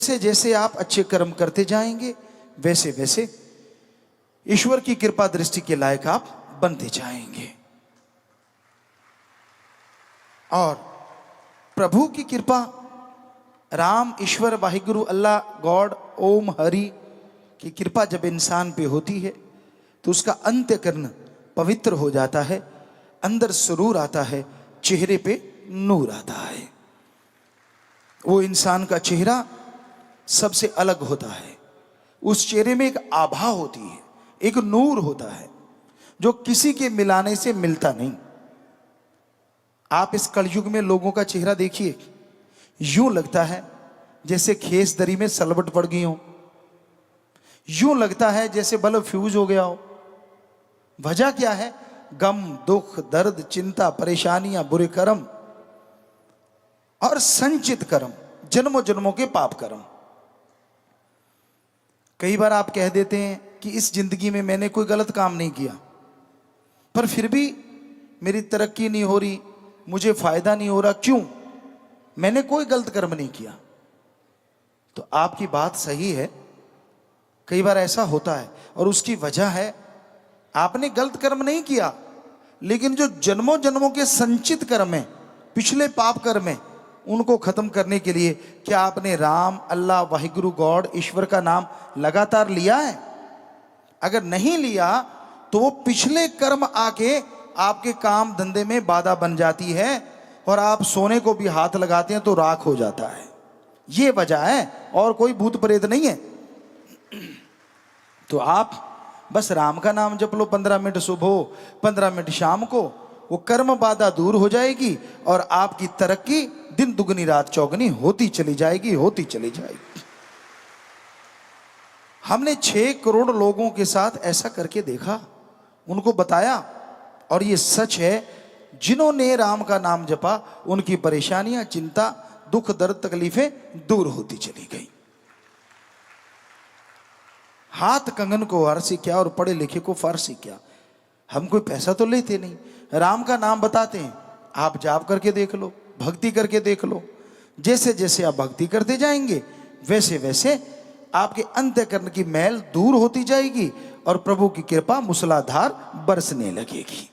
जैसे जैसे आप अच्छे कर्म करते जाएंगे वैसे वैसे ईश्वर की कृपा दृष्टि के लायक आप बनते जाएंगे। और प्रभु की कृपा, राम, ईश्वर, वाहिगुरु, अल्लाह, गॉड, ओम, हरि की कृपा जब इंसान पे होती है तो उसका अंत्यकरण पवित्र हो जाता है, अंदर सुरूर आता है, चेहरे पे नूर आता है। वो इंसान का चेहरा सबसे अलग होता है। उस चेहरे में एक आभा होती है, एक नूर होता है जो किसी के मिलाने से मिलता नहीं। आप इस कलयुग में लोगों का चेहरा देखिए, यूं लगता है जैसे खेस दरी में सलवट पड़ गई हो, यूं लगता है जैसे बल्ब फ्यूज हो गया हो। वजह क्या है? गम, दुख, दर्द, चिंता, परेशानियां, बुरे कर्म और संचित कर्म, जन्मों जन्मों के पाप कर्म। कई बार आप कह देते हैं कि इस जिंदगी में मैंने कोई गलत काम नहीं किया, पर फिर भी मेरी तरक्की नहीं हो रही, मुझे फायदा नहीं हो रहा। क्यों? मैंने कोई गलत कर्म नहीं किया। तो आपकी बात सही है, कई बार ऐसा होता है और उसकी वजह है आपने गलत कर्म नहीं किया, लेकिन जो जन्मों जन्मों के संचित कर्म है, पिछले पाप कर्म है, उनको खत्म करने के लिए क्या आपने राम, अल्लाह, वाहिगुरु, गॉड, ईश्वर का नाम लगातार लिया है? अगर नहीं लिया तो वो पिछले कर्म आके आपके काम धंधे में बाधा बन जाती है और आप सोने को भी हाथ लगाते हैं तो राख हो जाता है। ये वजह है और कोई भूत प्रेत नहीं है। तो आप बस राम का नाम जप लो, 15 मिनट सुबह, 15 मिनट शाम को, वो कर्म बाधा दूर हो जाएगी और आपकी तरक्की दिन दुगनी रात चौगनी होती चली जाएगी, होती चली जाएगी। हमने 6 करोड़ लोगों के साथ ऐसा करके देखा, उनको बताया, और ये सच है, जिन्होंने राम का नाम जपा उनकी परेशानियां, चिंता, दुख, दर्द, तकलीफें दूर होती चली गई। हाथ कंगन को वारसी क्या और पढ़े लिखे को फारसी क्या। हम कोई पैसा तो लेते नहीं, राम का नाम बताते हैं। आप जाप करके देख लो, भक्ति करके देख लो। जैसे जैसे आप भक्ति करते जाएंगे वैसे वैसे आपके अंतःकरण की मैल दूर होती जाएगी और प्रभु की कृपा मूसलाधार बरसने लगेगी।